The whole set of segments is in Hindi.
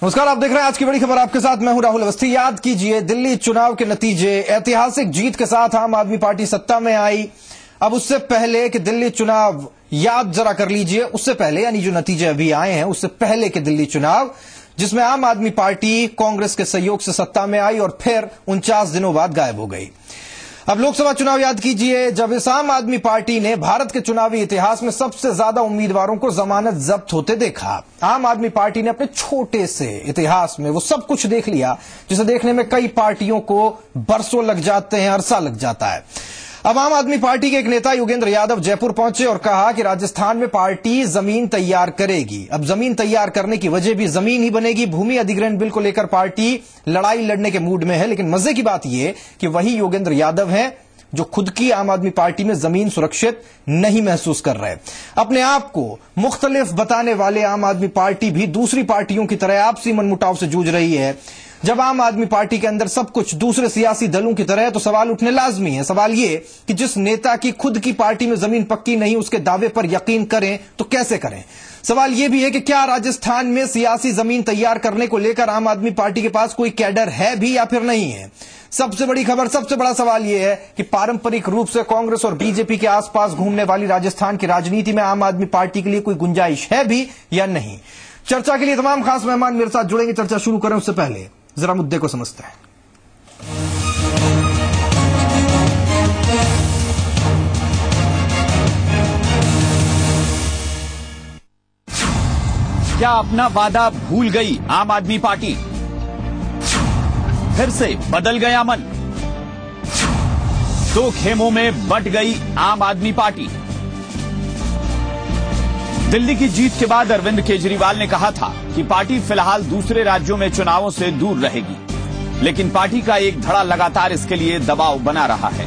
नमस्कार, आप देख रहे हैं आज की बड़ी खबर। आपके साथ मैं हूं राहुल अवस्थी। याद कीजिए, दिल्ली चुनाव के नतीजे, ऐतिहासिक जीत के साथ आम आदमी पार्टी सत्ता में आई। अब उससे पहले कि दिल्ली चुनाव याद जरा कर लीजिए, उससे पहले यानी जो नतीजे अभी आए हैं उससे पहले के दिल्ली चुनाव, जिसमें आम आदमी पार्टी कांग्रेस के सहयोग से सत्ता में आई और फिर 49 दिनों बाद गायब हो गई। अब लोकसभा चुनाव याद कीजिए, जब इस आम आदमी पार्टी ने भारत के चुनावी इतिहास में सबसे ज्यादा उम्मीदवारों को जमानत जब्त होते देखा। आम आदमी पार्टी ने अपने छोटे से इतिहास में वो सब कुछ देख लिया जिसे देखने में कई पार्टियों को बरसों लग जाते हैं, अरसा लग जाता है। अब आम आदमी पार्टी के एक नेता योगेंद्र यादव जयपुर पहुंचे और कहा कि राजस्थान में पार्टी जमीन तैयार करेगी। अब जमीन तैयार करने की वजह भी जमीन ही बनेगी। भूमि अधिग्रहण बिल को लेकर पार्टी लड़ाई लड़ने के मूड में है, लेकिन मजे की बात यह कि वही योगेंद्र यादव हैं जो खुद की आम आदमी पार्टी में जमीन सुरक्षित नहीं महसूस कर रहे। अपने आप को मुख्तलिफ बताने वाले आम आदमी पार्टी भी दूसरी पार्टियों की तरह आपसी मनमुटाव से जूझ रही है। जब आम आदमी पार्टी के अंदर सब कुछ दूसरे सियासी दलों की तरह है तो सवाल उठने लाजमी है। सवाल ये कि जिस नेता की खुद की पार्टी में जमीन पक्की नहीं, उसके दावे पर यकीन करें तो कैसे करें। सवाल यह भी है कि क्या राजस्थान में सियासी जमीन तैयार करने को लेकर आम आदमी पार्टी के पास कोई कैडर है भी या फिर नहीं है। सबसे बड़ी खबर, सबसे बड़ा सवाल यह है कि पारंपरिक रूप से कांग्रेस और बीजेपी के आसपास घूमने वाली राजस्थान की राजनीति में आम आदमी पार्टी के लिए कोई गुंजाइश है भी या नहीं। चर्चा के लिए तमाम खास मेहमान मेरे साथ जुड़ेंगे। चर्चा शुरू करें उससे पहले जरा मुद्दे को समझते हैं। क्या अपना वादा भूल गई आम आदमी पार्टी? फिर से बदल गया मन? दो खेमों में बंट गई आम आदमी पार्टी। दिल्ली की जीत के बाद अरविंद केजरीवाल ने कहा था कि पार्टी फिलहाल दूसरे राज्यों में चुनावों से दूर रहेगी, लेकिन पार्टी का एक धड़ा लगातार इसके लिए दबाव बना रहा है।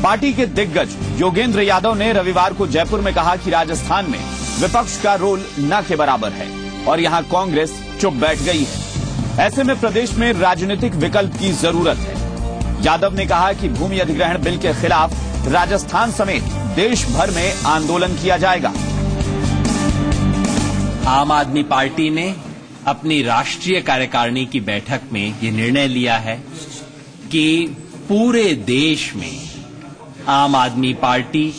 पार्टी के दिग्गज योगेंद्र यादव ने रविवार को जयपुर में कहा कि राजस्थान में विपक्ष का रोल न के बराबर है और यहां कांग्रेस चुप बैठ गई है। ऐसे में प्रदेश में राजनीतिक विकल्प की जरूरत है। यादव ने कहा कि भूमि अधिग्रहण बिल के खिलाफ राजस्थान समेत देश भर में आंदोलन किया जाएगा। आम आदमी पार्टी ने अपनी राष्ट्रीय कार्यकारिणी की बैठक में ये निर्णय लिया है कि पूरे देश में आम आदमी पार्टी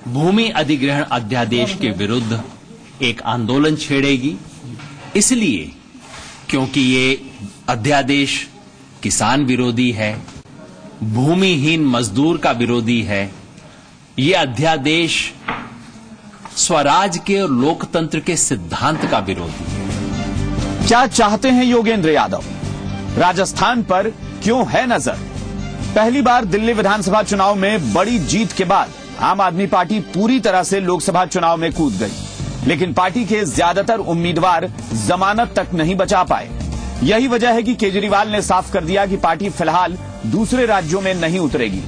भूमि अधिग्रहण अध्यादेश के विरुद्ध एक आंदोलन छेड़ेगी। इसलिए क्योंकि ये अध्यादेश किसान विरोधी है, भूमिहीन मजदूर का विरोधी है, ये अध्यादेश स्वराज के और लोकतंत्र के सिद्धांत का विरोधी है। क्या चाहते हैं योगेंद्र यादव? राजस्थान पर क्यों है नजर? पहली बार दिल्ली विधानसभा चुनाव में बड़ी जीत के बाद आम आदमी पार्टी पूरी तरह से लोकसभा चुनाव में कूद गई, लेकिन पार्टी के ज्यादातर उम्मीदवार जमानत तक नहीं बचा पाए। यही वजह है कि केजरीवाल ने साफ कर दिया कि पार्टी फिलहाल दूसरे राज्यों में नहीं उतरेगी,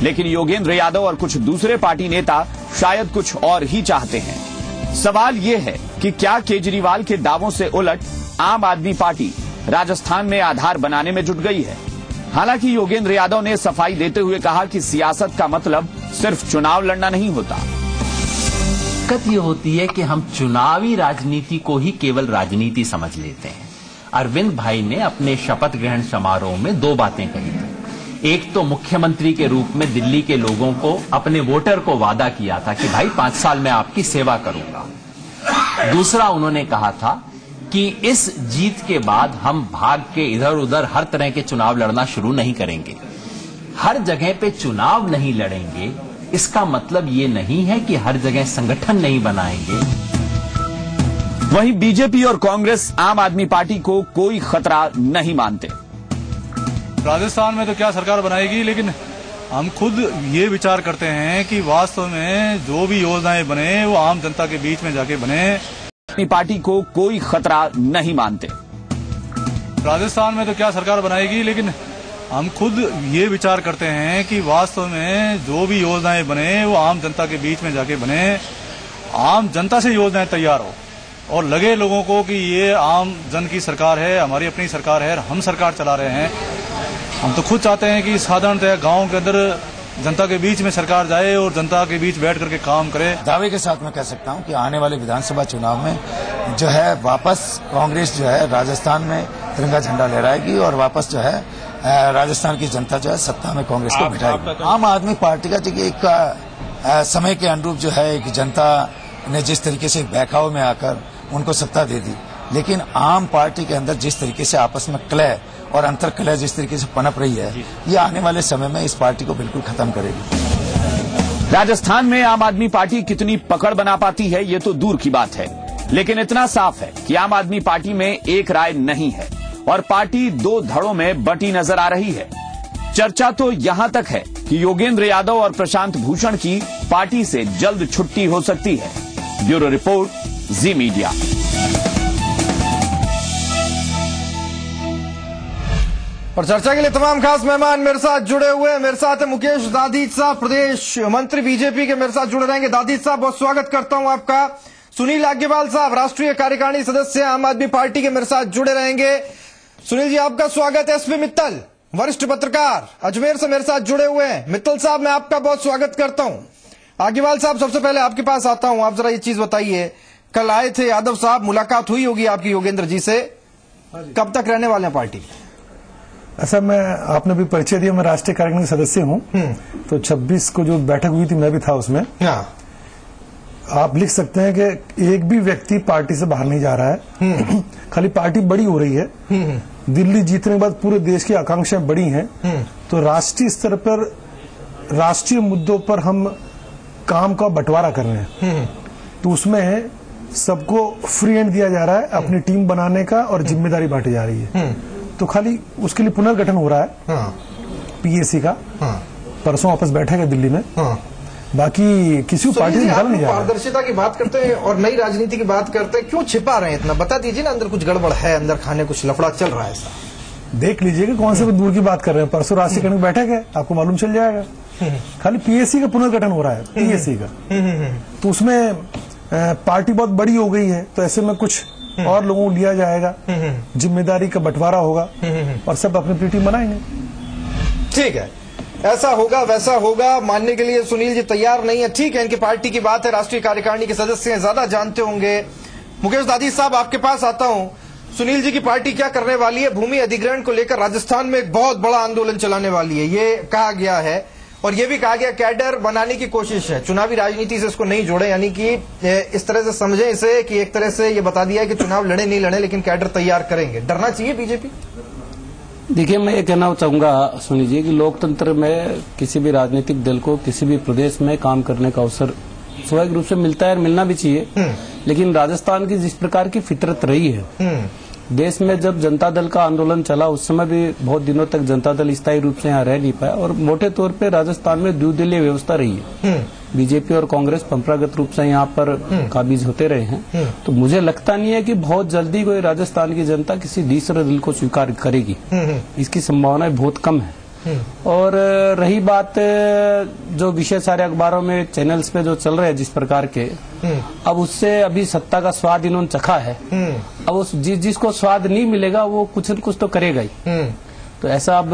लेकिन योगेंद्र यादव और कुछ दूसरे पार्टी नेता शायद कुछ और ही चाहते हैं। सवाल यह है कि क्या केजरीवाल के दावों से उलट आम आदमी पार्टी राजस्थान में आधार बनाने में जुट गई है। हालांकि योगेंद्र यादव ने सफाई देते हुए कहा कि सियासत का मतलब सिर्फ चुनाव लड़ना नहीं होता। दिक्कत ये होती है कि हम चुनावी राजनीति को ही केवल राजनीति समझ लेते हैं। अरविंद भाई ने अपने शपथ ग्रहण समारोह में दो बातें कही थी। एक तो मुख्यमंत्री के रूप में दिल्ली के लोगों को, अपने वोटर को वादा किया था कि भाई 5 साल में आपकी सेवा करूंगा। दूसरा उन्होंने कहा था कि इस जीत के बाद हम भाग के इधर उधर हर तरह के चुनाव लड़ना शुरू नहीं करेंगे। हर जगह पे चुनाव नहीं लड़ेंगे इसका मतलब ये नहीं है कि हर जगह संगठन नहीं बनाएंगे। वहीं बीजेपी और कांग्रेस आम आदमी पार्टी को कोई खतरा नहीं मानते। राजस्थान में तो क्या सरकार बनाएगी, लेकिन हम खुद ये विचार करते हैं कि वास्तव में जो भी योजनाएं बने वो आम जनता के बीच में जाके बने। अपनी पार्टी को कोई खतरा नहीं मानते। राजस्थान में तो क्या सरकार बनाएगी, लेकिन हम खुद ये विचार करते हैं कि वास्तव में जो भी योजनाएं बने वो आम जनता के बीच में जाके बने, आम जनता से योजनाएं तैयार हो और लगे लोगों को कि ये आम जन की सरकार है, हमारी अपनी सरकार है, हम सरकार चला रहे हैं। हम तो खुद चाहते हैं कि साधारणतः गांव के अंदर जनता के बीच में सरकार जाए और जनता के बीच बैठ करके काम करे। दावे के साथ मैं कह सकता हूं कि आने वाले विधानसभा चुनाव में जो है वापस कांग्रेस जो है राजस्थान में तिरंगा झंडा लहराएगी और वापस जो है राजस्थान की जनता जो है सत्ता में कांग्रेस को बिठाएगी। आम आदमी पार्टी का एक समय के अनुरूप जो है एक जनता ने जिस तरीके से बहकाव में आकर उनको सत्ता दे दी, लेकिन आम पार्टी के अंदर जिस तरीके से आपस में कलह और अंतर कलह जिस तरीके से पनप रही है, ये आने वाले समय में इस पार्टी को बिल्कुल खत्म करेगी। राजस्थान में आम आदमी पार्टी कितनी पकड़ बना पाती है ये तो दूर की बात है, लेकिन इतना साफ है कि आम आदमी पार्टी में एक राय नहीं है और पार्टी दो धड़ों में बटी नजर आ रही है। चर्चा तो यहां तक है कि योगेंद्र यादव और प्रशांत भूषण की पार्टी से जल्द छुट्टी हो सकती है। ब्यूरो रिपोर्ट, जी मीडिया। और चर्चा के लिए तमाम खास मेहमान मेरे साथ जुड़े हुए हैं। मेरे साथ है मुकेश दाधीच साहब, प्रदेश मंत्री बीजेपी के, मेरे साथ जुड़े रहेंगे। दाधीच साहब, बहुत स्वागत करता हूं आपका। सुनील आग्यवाल साहब, राष्ट्रीय कार्यकारिणी सदस्य आम आदमी पार्टी के, मेरे साथ जुड़े रहेंगे। सुनील जी, आपका स्वागत है। एसपी मित्तल, वरिष्ठ पत्रकार, अजमेर से मेरे साथ जुड़े हुए हैं। मित्तल साहब, मैं आपका बहुत स्वागत करता हूं। आग्यवाल साहब, सबसे पहले आपके पास आता हूं। आप जरा ये चीज बताइए, कल आए थे यादव साहब, मुलाकात हुई होगी आपकी योगेंद्र जी से, कब तक रहने वाले हैं पार्टी? ऐसा आपने भी परिचय दिया, मैं राष्ट्रीय कार्यकारिणी सदस्य हूं, तो 26 को जो बैठक हुई थी मैं भी था उसमें। आप लिख सकते हैं कि एक भी व्यक्ति पार्टी से बाहर नहीं जा रहा है। खाली पार्टी बड़ी हो रही है। दिल्ली जीतने के बाद पूरे देश की आकांक्षाएं बड़ी हैं, तो राष्ट्रीय स्तर पर राष्ट्रीय मुद्दों पर हम काम का बंटवारा कर रहे हैं। तो उसमें सबको फ्री हैंड दिया जा रहा है अपनी टीम बनाने का और जिम्मेदारी बांटी जा रही है। तो खाली उसके लिए पुनर्गठन हो रहा है पीएसी का। परसों वापस बैठेगा दिल्ली में। बाकी किसी को पार्टी से निकाला नहीं जा रहा। पारदर्शिता की बात करते हैं और नई राजनीति की बात करते हैं, क्यों छिपा रहे हैं इतना? बता दीजिए ना, अंदर कुछ गड़बड़ है, अंदर खाने कुछ लफड़ा चल रहा है ऐसा? देख लीजिए कि कौन से दूर की बात कर रहे हैं। परसों राष्ट्रीय कार्यकारिणी बैठक है, आपको मालूम चल जाएगा। खाली पीएससी का पुनर्गठन हो रहा है, पीएससी का। तो उसमें पार्टी बहुत बड़ी हो गई है, तो ऐसे में कुछ और लोगों को लिया जाएगा, जिम्मेदारी का बंटवारा होगा और सब अपनी अपनी टीम बनाएंगे। ठीक है, ऐसा होगा वैसा होगा, मानने के लिए सुनील जी तैयार नहीं है। ठीक है, इनकी पार्टी की बात है, राष्ट्रीय कार्यकारिणी के सदस्य हैं, ज्यादा जानते होंगे। मुकेश दाधीच साहब, आपके पास आता हूं। सुनील जी की पार्टी क्या करने वाली है? भूमि अधिग्रहण को लेकर राजस्थान में एक बहुत बड़ा आंदोलन चलाने वाली है, ये कहा गया है। और ये भी कहा गया कैडर बनाने की कोशिश है, चुनावी राजनीति से इसको नहीं जोड़े, यानी कि इस तरह से समझे इसे कि एक तरह से ये बता दिया है कि चुनाव लड़े नहीं लड़े लेकिन कैडर तैयार करेंगे। डरना चाहिए बीजेपी? देखिए, मैं ये कहना चाहूंगा सुनील जी कि लोकतंत्र में किसी भी राजनीतिक दल को किसी भी प्रदेश में काम करने का अवसर स्वाभाविक रूप से मिलता है और मिलना भी चाहिए। लेकिन राजस्थान की जिस प्रकार की फितरत रही है, देश में जब जनता दल का आंदोलन चला उस समय भी बहुत दिनों तक जनता दल स्थायी रूप से यहाँ रह नहीं पाया और मोटे तौर पे राजस्थान में द्विदलीय व्यवस्था रही है। बीजेपी और कांग्रेस परंपरागत रूप से यहाँ पर काबिज होते रहे हैं। तो मुझे लगता नहीं है कि बहुत जल्दी कोई राजस्थान की जनता किसी तीसरे दल को स्वीकार करेगी, इसकी संभावनाएं बहुत कम है। और रही बात जो विषय सारे अखबारों में चैनल्स पे जो चल रहे हैं जिस प्रकार के, अब उससे अभी सत्ता का स्वाद इन्होंने चखा है। अब उस जिसको स्वाद नहीं मिलेगा वो कुछ न कुछ तो करेगा ही। तो ऐसा अब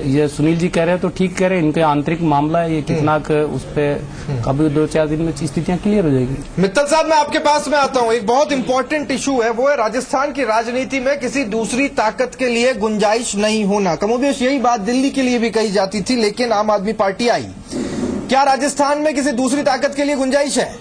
ये सुनील जी कह रहे हैं तो ठीक कह रहे हैं, इनके आंतरिक मामला है, ये कितना उस पर कभी 2-4 दिन में स्थितियां क्लियर हो जाएगी। मित्तल साहब, मैं आपके पास में आता हूं। एक बहुत इंपॉर्टेंट इशू है, वो है राजस्थान की राजनीति में किसी दूसरी ताकत के लिए गुंजाइश नहीं होना। कमोबेश यही बात दिल्ली के लिए भी कही जाती थी, लेकिन आम आदमी पार्टी आई। क्या राजस्थान में किसी दूसरी ताकत के लिए गुंजाइश है?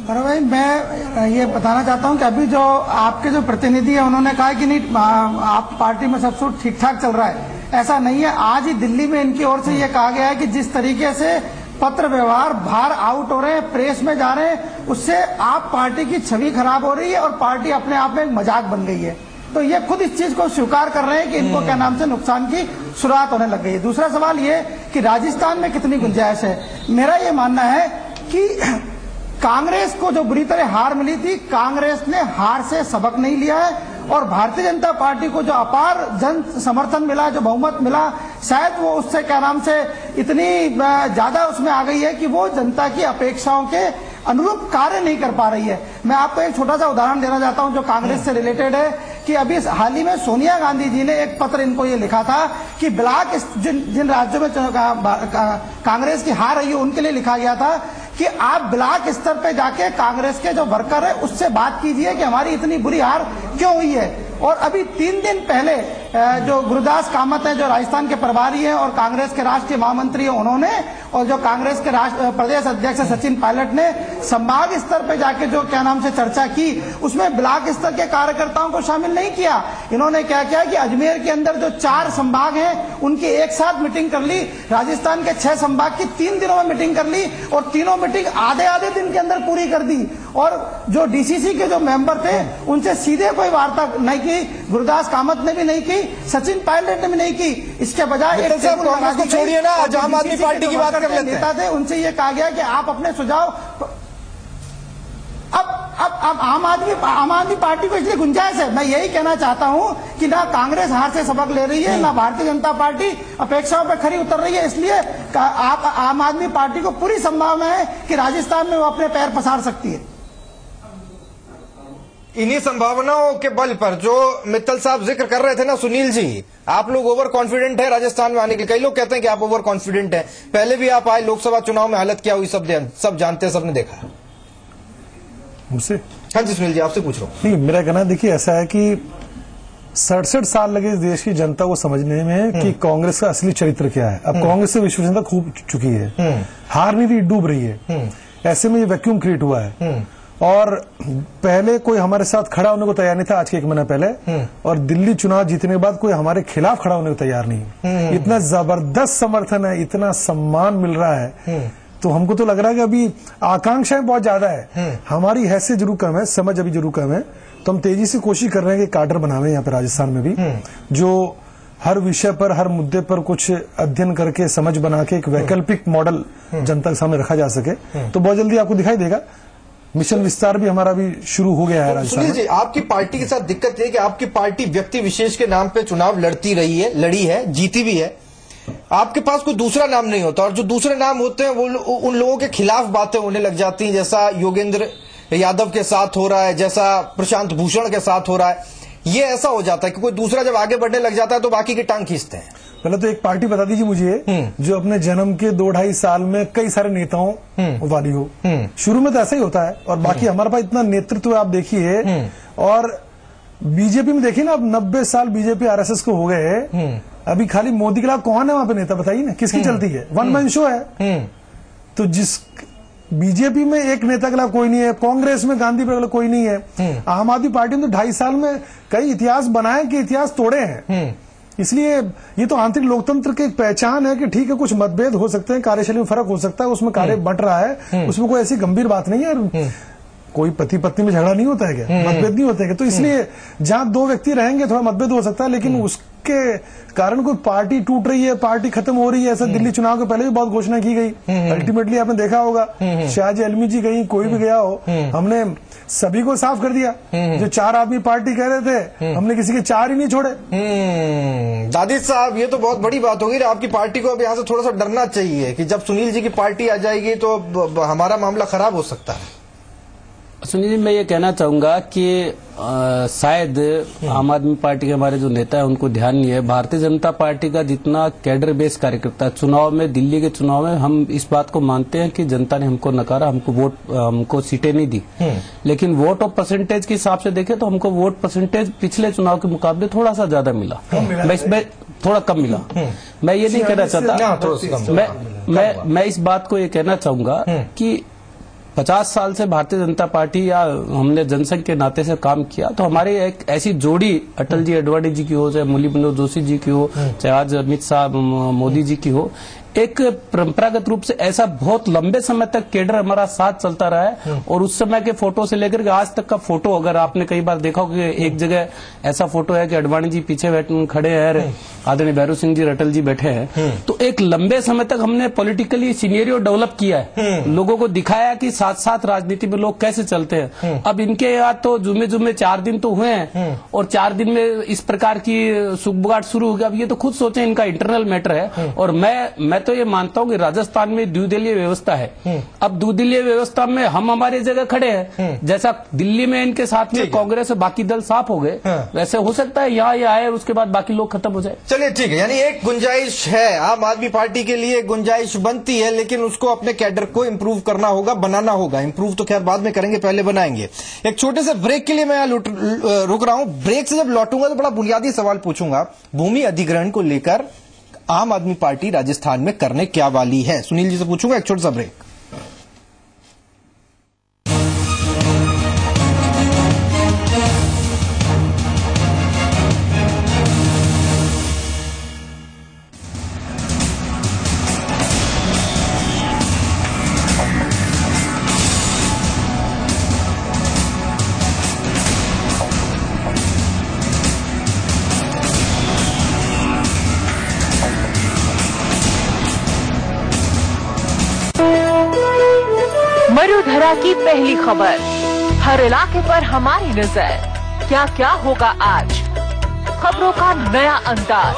अरे भाई, मैं ये बताना चाहता हूं कि अभी जो आपके जो प्रतिनिधि है उन्होंने कहा कि नहीं आप पार्टी में सब कुछ ठीक ठाक चल रहा है, ऐसा नहीं है। आज ही दिल्ली में इनकी ओर से ये कहा गया है कि जिस तरीके से पत्र व्यवहार बाहर आउट हो रहे हैं, प्रेस में जा रहे हैं, उससे आप पार्टी की छवि खराब हो रही है और पार्टी अपने आप में एक मजाक बन गई है। तो ये खुद इस चीज को स्वीकार कर रहे हैं कि इनको क्या नाम से नुकसान की शुरुआत होने लग गई है। दूसरा सवाल ये कि राजस्थान में कितनी गुंजाइश है। मेरा ये मानना है कि कांग्रेस को जो बुरी तरह हार मिली थी, कांग्रेस ने हार से सबक नहीं लिया है और भारतीय जनता पार्टी को जो अपार जन समर्थन मिला, जो बहुमत मिला, शायद वो उससे क्या नाम से इतनी ज्यादा उसमें आ गई है कि वो जनता की अपेक्षाओं के अनुरूप कार्य नहीं कर पा रही है। मैं आपको एक छोटा सा उदाहरण देना चाहता हूं जो कांग्रेस से रिलेटेड है कि कि अभी हाल ही में सोनिया गांधी जी ने एक पत्र इनको ये लिखा था कि ब्लॉक जिन राज्यों में कांग्रेस की हार रही है उनके लिए लिखा गया था कि आप ब्लॉक स्तर पे जाके कांग्रेस के जो वर्कर है उससे बात कीजिए कि हमारी इतनी बुरी हार क्यों हुई है। और अभी 3 दिन पहले जो गुरुदास कामत है, जो राजस्थान के प्रभारी हैं और कांग्रेस के राष्ट्रीय महामंत्री हैं, उन्होंने और जो कांग्रेस के प्रदेश अध्यक्ष सचिन पायलट ने संभाग स्तर पे जाके जो क्या नाम से चर्चा की, उसमें ब्लॉक स्तर के कार्यकर्ताओं को शामिल नहीं किया। इन्होंने क्या किया कि अजमेर के अंदर जो 4 संभाग हैं उनकी एक साथ मीटिंग कर ली, राजस्थान के 6 संभाग की 3 दिनों में मीटिंग कर ली और तीनों मीटिंग आधे दिन के अंदर पूरी कर दी। और जो डीसीसी के जो मेंबर थे उनसे सीधे कोई वार्ता नहीं की, गुरुदास कामत ने भी नहीं की, सचिन पायलट ने भी नहीं की। इसके बजाय कांग्रेस को छोड़िए ना, आज आम आदमी पार्टी की बात कर लेते हैं। नेता थे उनसे ये कहा गया कि आप अपने सुझाव, अब आम आदमी पार्टी को इसलिए गुंजाइश है। मैं यही कहना चाहता हूं कि ना कांग्रेस हार से सबक ले रही है, ना भारतीय जनता पार्टी अपेक्षाओं पर खरी उतर रही है। इसलिए आप आम आदमी पार्टी को पूरी संभावना है कि राजस्थान में वो अपने पैर पसार सकती है। इन्हीं संभावनाओं के बल पर जो मित्तल साहब जिक्र कर रहे थे ना सुनील जी, आप लोग ओवर कॉन्फिडेंट है राजस्थान में आने के लिए। कई लोग कहते हैं कि आप ओवर कॉन्फिडेंट हैं, पहले भी आप आए, लोकसभा चुनाव में हालत क्या हुई सब जानते हैं, सबने देखा। मुझसे? हाँ जी सुनील जी, आपसे पूछ रहा हूँ। नहीं, मेरा कहना देखिए ऐसा है कि 67 साल लगे इस देश की जनता को समझने में कि कांग्रेस का असली चरित्र क्या है। अब कांग्रेस से विश्वसनीयता खूब चुकी है, हार नहीं रही, डूब रही है। ऐसे में ये वैक्यूम क्रिएट हुआ है और पहले कोई हमारे साथ खड़ा होने को तैयार नहीं था, आज के 1 महीना पहले, और दिल्ली चुनाव जीतने के बाद कोई हमारे खिलाफ खड़ा होने को तैयार नहीं। इतना जबरदस्त समर्थन है, इतना सम्मान मिल रहा है, तो हमको तो लग रहा है कि अभी आकांक्षाएं बहुत ज्यादा है, हमारी हैसियत जरूर कम है, समझ अभी जरूर कम है। तो हम तेजी से कोशिश कर रहे हैं कि काडर बनावे यहाँ पे राजस्थान में भी, जो हर विषय पर, हर मुद्दे पर कुछ अध्ययन करके समझ बना के एक वैकल्पिक मॉडल जनता के सामने रखा जा सके। तो बहुत जल्दी आपको दिखाई देगा। मिशन विस्तार भी हमारा भी शुरू हो गया है राजस्थान में। सुनील जी, आपकी पार्टी के साथ दिक्कत है कि आपकी पार्टी व्यक्ति विशेष के नाम पे चुनाव लड़ी है, जीती भी है। आपके पास कोई दूसरा नाम नहीं होता, और जो दूसरे नाम होते हैं वो उन लोगों के खिलाफ बातें होने लग जाती हैं, जैसा योगेंद्र यादव के साथ हो रहा है, जैसा प्रशांत भूषण के साथ हो रहा है। ये ऐसा हो जाता है कि कोई दूसरा जब आगे बढ़ने लग जाता है तो बाकी की टांग खींचते हैं। पहले तो एक पार्टी बता दीजिए मुझे जो अपने जन्म के 2-2.5 साल में कई सारे नेताओं वाली हो। शुरू में तो ऐसा ही होता है, और बाकी हमारे पास इतना नेतृत्व आप देखिए। और बीजेपी में देखिए ना, अब 90 साल बीजेपी आरएसएस को हो गए, अभी खाली मोदी के खिलाफ कौन है वहां पे नेता, बताइए ना, किसकी चलती है? वन मैन शो है। तो जिस बीजेपी में एक नेता के खिलाफ कोई नहीं है, कांग्रेस में गांधी पर कोई नहीं है, आम आदमी पार्टी ने तो 2.5 साल में कई इतिहास बनाए कि इतिहास तोड़े हैं। इसलिए ये तो आंतरिक लोकतंत्र की एक पहचान है कि ठीक है, कुछ मतभेद हो सकते हैं, कार्यशैली में फर्क हो सकता है, उसमें कार्य बंट रहा है, उसमें कोई ऐसी गंभीर बात नहीं है। कोई पति पत्नी में झगड़ा नहीं होता है क्या, मतभेद नहीं होते हैं? तो इसलिए जहां 2 व्यक्ति रहेंगे थोड़ा मतभेद हो सकता है, लेकिन उसके कारण कोई पार्टी टूट रही है, पार्टी खत्म हो रही है, ऐसा दिल्ली चुनाव के पहले भी बहुत घोषणा की गई। अल्टीमेटली आपने देखा होगा, शाहजी अलमी जी गई, कोई भी गया हो, हमने सभी को साफ कर दिया। जो 4 आदमी पार्टी कह रहे थे, हमने किसी के 4 ही नहीं छोड़े। दादी साहब, ये तो बहुत बड़ी बात होगी। आपकी पार्टी को अब यहाँ से थोड़ा सा डरना चाहिए कि जब सुनील जी की पार्टी आ जाएगी तो हमारा मामला खराब हो सकता है। सुनील जी, मैं ये कहना चाहूंगा कि शायद आम आदमी पार्टी के हमारे जो नेता है उनको ध्यान नहीं है। भारतीय जनता पार्टी का जितना कैडर बेस कार्यकर्ता चुनाव में, दिल्ली के चुनाव में, हम इस बात को मानते हैं कि जनता ने हमको नकारा, हमको सीटें नहीं दी। लेकिन वोट और परसेंटेज के हिसाब से देखें तो हमको वोट परसेंटेज पिछले चुनाव के मुकाबले थोड़ा सा ज्यादा मिला, इसमें थोड़ा कम मिला। मैं ये नहीं कहना चाहता, मैं इस बात को ये कहना चाहूंगा कि 50 साल से भारतीय जनता पार्टी या हमने जनसंघ के नाते से काम किया, तो हमारी एक ऐसी जोड़ी अटल जी अडवाणी जी की हो, चाहे मुरली मनोहर जोशी जी की हो, चाहे आज अमित शाह मोदी जी की हो, एक परंपरागत रूप से ऐसा बहुत लंबे समय तक केडर हमारा साथ चलता रहा है। और उस समय के फोटो से लेकर के आज तक का फोटो, अगर आपने कई बार देखा हो कि एक जगह ऐसा फोटो है कि अडवाणी जी पीछे खड़े हैं आदरणीय भैरव सिंह जी रटल जी बैठे हैं, तो एक लंबे समय तक हमने पॉलिटिकली सिनेरियो डेवलप किया है, लोगों को दिखाया कि साथ साथ राजनीति में लोग कैसे चलते हैं। अब इनके यहाँ तो जुम्मे 4 दिन तो हुए हैं और 4 दिन में इस प्रकार की सुखबुगाट शुरू हो गया। अब ये तो खुद सोचें, इनका इंटरनल मैटर है। और मैं तो ये मानता हूँ कि राजस्थान में द्विदलीय व्यवस्था है। अब द्विदलीय व्यवस्था में हम हमारी जगह खड़े हैं, जैसा दिल्ली में इनके साथ में कांग्रेस और बाकी दल साफ हो गए, वैसे हो सकता है यहाँ ये आए और उसके बाद बाकी लोग खत्म हो जाए। चलिए ठीक है, यानी एक गुंजाइश है, आम आदमी पार्टी के लिए गुंजाइश बनती है, लेकिन उसको अपने कैडर को इंप्रूव करना होगा, बनाना होगा। इंप्रूव तो खैर बाद में करेंगे, पहले बनाएंगे। एक छोटे से ब्रेक के लिए मैं रुक रहा हूं। ब्रेक से जब लौटूंगा तो बड़ा बुनियादी सवाल पूछूंगा, भूमि अधिग्रहण को लेकर आम आदमी पार्टी राजस्थान में करने क्या वाली है, सुनील जी से पूछूंगा। एक छोटा सा ब्रेक। मरुधरा की पहली खबर, हर इलाके पर हमारी नजर। क्या क्या होगा आज, खबरों का नया अंदाज।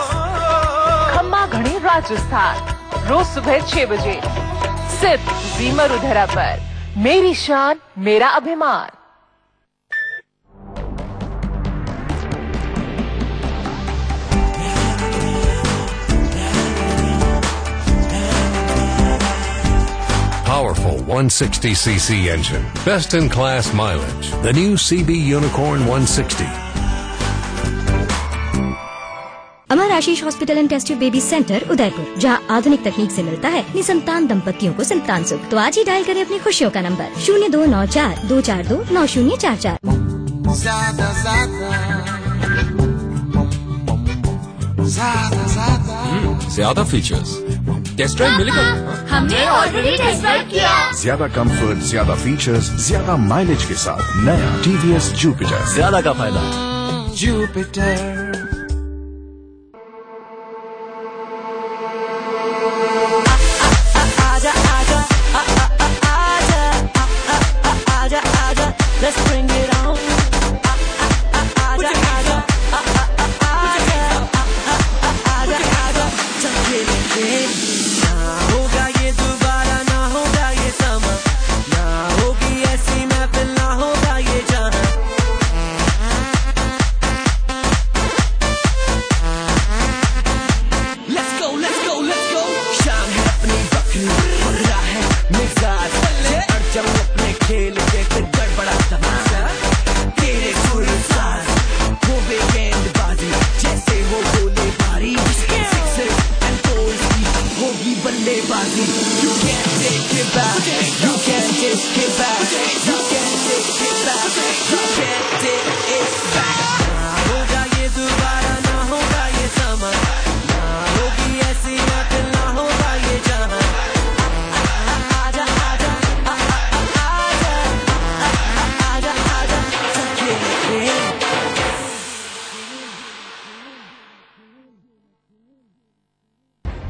खम्मा घड़ी राजस्थान, रोज सुबह 6 बजे सिर्फ जी मरुधरा पर। मेरी शान मेरा अभिमान। Powerful 160cc engine, best in class mileage. The new CB Unicorn 160. Amar Ashish hospital and test baby centre Udaipur, जहां आधुनिक तकनीक से मिलता है निसंतान दंपतियों को संतान सुख। तो आज ही डायल करें अपनी खुशियों का नंबर 0294 242 9044। ज्यादा फीचर्स, टेस्ट ड्राइव मिलेगा। हमने ऑलरेडी टेस्ट ड्राइव किया। ज्यादा कंफर्ट, ज्यादा फीचर्स, ज्यादा माइलेज के साथ नया टीवीएस जुपिटर। ज्यादा का फायदा Jupiter.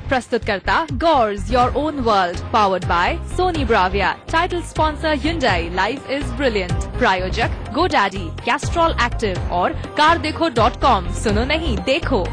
प्रस्तुतकर्ता Gores Your Own World, powered by Sony Bravia, title sponsor Hyundai, Life is Brilliant, प्रायोजक GoDaddy, Castrol Active और cardekho.com। सुनो नहीं देखो।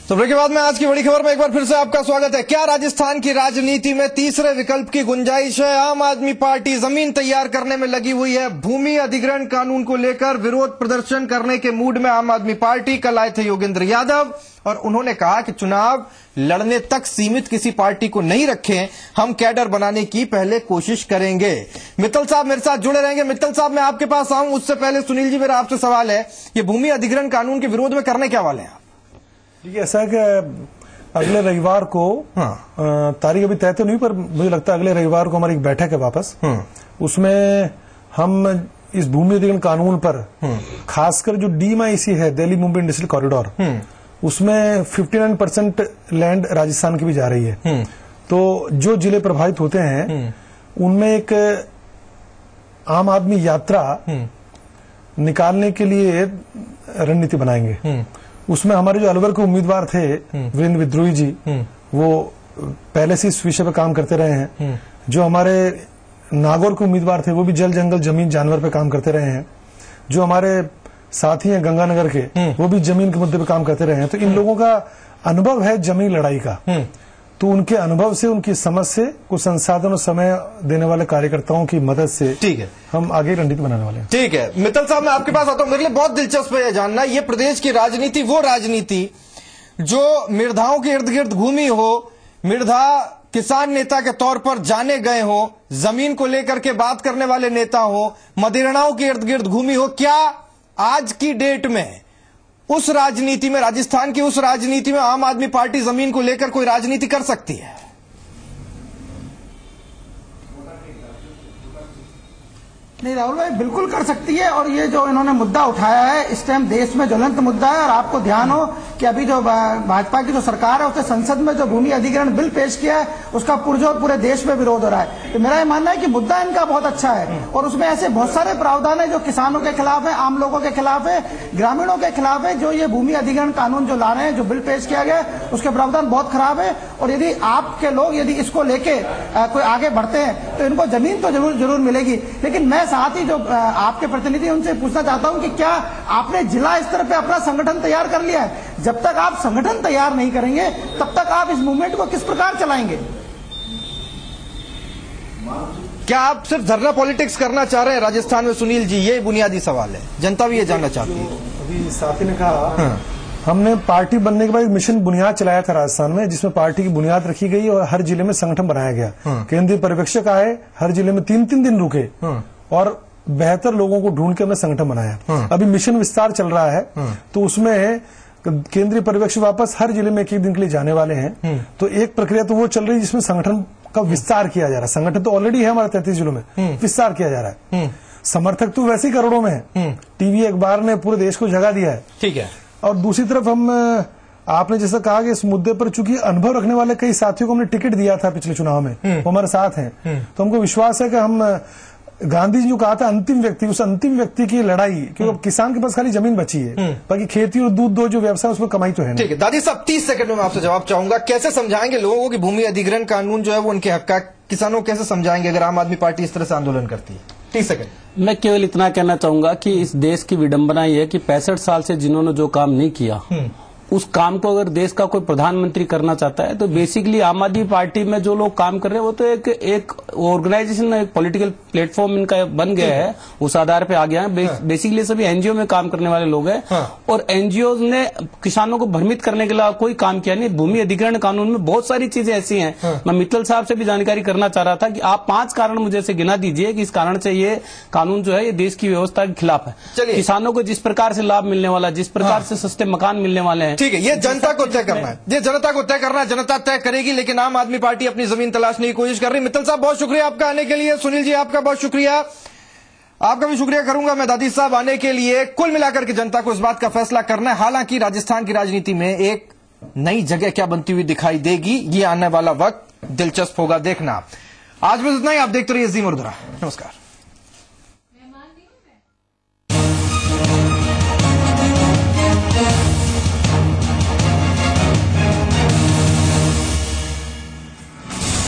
तो ब्रेक के बाद में आज की बड़ी खबर में एक बार फिर से आपका स्वागत है। क्या राजस्थान की राजनीति में तीसरे विकल्प की गुंजाइश है? आम आदमी पार्टी जमीन तैयार करने में लगी हुई है। भूमि अधिग्रहण कानून को लेकर विरोध प्रदर्शन करने के मूड में आम आदमी पार्टी कल आए थे योगेंद्र यादव, और उन्होंने कहा कि चुनाव लड़ने तक सीमित किसी पार्टी को नहीं रखें, हम कैडर बनाने की पहले कोशिश करेंगे। मित्तल साहब मेरे साथ जुड़े रहेंगे। मित्तल साहब मैं आपके पास आऊं उससे पहले सुनील जी मेरा आपसे सवाल है, ये भूमि अधिग्रहण कानून के विरोध में करने क्या वाले हैं? देखिए ऐसा है कि अगले रविवार को, तारीख अभी तय तो नहीं, पर मुझे लगता है अगले रविवार को हमारी एक बैठक है वापस। उसमें हम इस भूमि अधिग्रहण कानून पर, खासकर जो DMIC है, दिल्ली मुंबई इंडस्ट्रियल कॉरिडोर, उसमें 59% लैंड राजस्थान की भी जा रही है। तो जो जिले प्रभावित होते हैं उनमें एक आम आदमी यात्रा निकालने के लिए रणनीति बनाएंगे। उसमें हमारे जो अलवर के उम्मीदवार थे वीरेंद्र विद्रोही जी, वो पहले से इस विषय पर काम करते रहे हैं। जो हमारे नागौर के उम्मीदवार थे वो भी जल जंगल जमीन जानवर पे काम करते रहे हैं। जो हमारे साथी हैं गंगानगर के, वो भी जमीन के मुद्दे पे काम करते रहे हैं। तो इन लोगों का अनुभव है जमीन लड़ाई का, तो उनके अनुभव से, उनकी समझ से, कुछ संसाधन और समय देने वाले कार्यकर्ताओं की मदद से, ठीक है, हम आगे रणनीति बनाने वाले हैं। ठीक है मित्तल साहब, मैं आपके पास आता हूं। मेरे लिए बहुत दिलचस्प है जानना, ये प्रदेश की राजनीति वो राजनीति जो मिर्धाओं के इर्द गिर्द घूमी हो, मिर्धा किसान नेता के तौर पर जाने गए हो, जमीन को लेकर के बात करने वाले नेता हो, मदिरणाओं के इर्द गिर्द घूमी हो, क्या आज की डेट में उस राजनीति में, राजस्थान की उस राजनीति में आम आदमी पार्टी जमीन को लेकर कोई राजनीति कर सकती है? नहीं राहुल भाई, बिल्कुल कर सकती है। और ये जो इन्होंने मुद्दा उठाया है, इस टाइम देश में ज्वलंत मुद्दा है। और आपको ध्यान हो कि अभी जो भाजपा की जो सरकार है, उसने संसद में जो भूमि अधिग्रहण बिल पेश किया है, उसका पुरजोर पूरे देश में विरोध हो रहा है। तो मेरा ये मानना है कि मुद्दा इनका बहुत अच्छा है, और उसमें ऐसे बहुत सारे प्रावधान है जो किसानों के खिलाफ है, आम लोगों के खिलाफ है, ग्रामीणों के खिलाफ है। जो ये भूमि अधिग्रहण कानून जो ला रहे हैं, जो बिल पेश किया गया, उसके प्रावधान बहुत खराब है। और यदि आपके लोग यदि इसको लेके कोई आगे बढ़ते हैं तो इनको जमीन तो जरूर मिलेगी। लेकिन मैं साथ ही जो आपके प्रतिनिधि उनसे पूछना चाहता हूं कि क्या आपने जिला स्तर पे अपना संगठन तैयार कर लिया है? जब तक आप संगठन तैयार नहीं करेंगे तब तक आप इस मूवमेंट को किस प्रकार चलाएंगे? क्या आप सिर्फ धरना पॉलिटिक्स करना चाह रहे हैं राजस्थान में? सुनील जी, ये बुनियादी सवाल है, जनता भी ये जानना चाहती है। अभी साथी ने कहा, हमने पार्टी बनने के बाद एक मिशन बुनियाद चलाया था राजस्थान में, जिसमें पार्टी की बुनियाद रखी गई और हर जिले में संगठन बनाया गया। केंद्रीय पर्यवेक्षक आए, हर जिले में 3-3 दिन रुके और बेहतर लोगों को ढूंढ के हमने संगठन बनाया। अभी मिशन विस्तार चल रहा है, तो उसमें केंद्रीय पर्यवेक्षक वापस हर जिले में 1 दिन के लिए जाने वाले हैं। तो एक प्रक्रिया तो वो चल रही है जिसमें संगठन का विस्तार किया जा रहा है। संगठन तो ऑलरेडी है हमारे 33 जिलों में, विस्तार किया जा रहा है। समर्थक तो वैसे ही करोड़ों में है। टीवी अखबार ने पूरे देश को जगह दिया है, ठीक है। और दूसरी तरफ हम, आपने जैसा कहा कि इस मुद्दे पर चूंकि अनुभव रखने वाले कई साथियों को हमने टिकट दिया था पिछले चुनाव में, वो हमारे साथ हैं, तो हमको विश्वास है कि हम, गांधी जी जो कहा था अंतिम व्यक्ति, उस अंतिम व्यक्ति की लड़ाई, क्योंकि किसान के पास खाली जमीन बची है, बाकी खेती और दूध दो जो व्यवसाय उसमें कमाई तो है। ठीक है दादी साहब, 30 सेकंड में आपसे जवाब चाहूंगा। कैसे समझाएंगे लोगों को कि भूमि अधिग्रहण कानून जो है वो उनके हक का, किसानों को कैसे समझाएंगे अगर आम आदमी पार्टी इस तरह से आंदोलन करती है? 30 सेकंड। मैं केवल इतना कहना चाहूंगा कि इस देश की विडंबना ये है कि 65 साल से जिन्होंने जो काम नहीं किया, उस काम को अगर देश का कोई प्रधानमंत्री करना चाहता है, तो बेसिकली आम आदमी पार्टी में जो लोग काम कर रहे हैं वो तो एक ऑर्गेनाइजेशन, एक पॉलिटिकल प्लेटफॉर्म इनका बन गया है, उस आधार पे आ गया है। बेसिकली सभी एनजीओ में काम करने वाले लोग हैं, और एनजीओ ने किसानों को भ्रमित करने के लिए कोई काम किया नहीं। भूमि अधिग्रहण कानून में बहुत सारी चीजें ऐसी हैं। मैं मित्तल साहब से भी जानकारी करना चाह रहा था कि आप 5 कारण मुझे से गिना दीजिए कि इस कारण से ये कानून जो है ये देश की व्यवस्था के खिलाफ है। किसानों को जिस प्रकार से लाभ मिलने वाला, जिस प्रकार से सस्ते मकान मिलने वाले हैं, ठीक है, ये जनता को तय करना है, ये जनता को तय करना है, जनता तय करेगी। लेकिन आम आदमी पार्टी अपनी जमीन तलाशने की कोशिश कर रही है। मित्तल साहब, बहुत शुक्रिया आपका आने के लिए। सुनील जी, आपका बहुत शुक्रिया। आपका भी शुक्रिया करूंगा मैं दादी साहब आने के लिए। कुल मिलाकर के जनता को इस बात का फैसला करना है। हालांकि राजस्थान की राजनीति में एक नई जगह क्या बनती हुई दिखाई देगी, ये आने वाला वक्त दिलचस्प होगा देखना। आज बस इतना ही। आप देखते रहिए जी मुर्दरा। नमस्कार।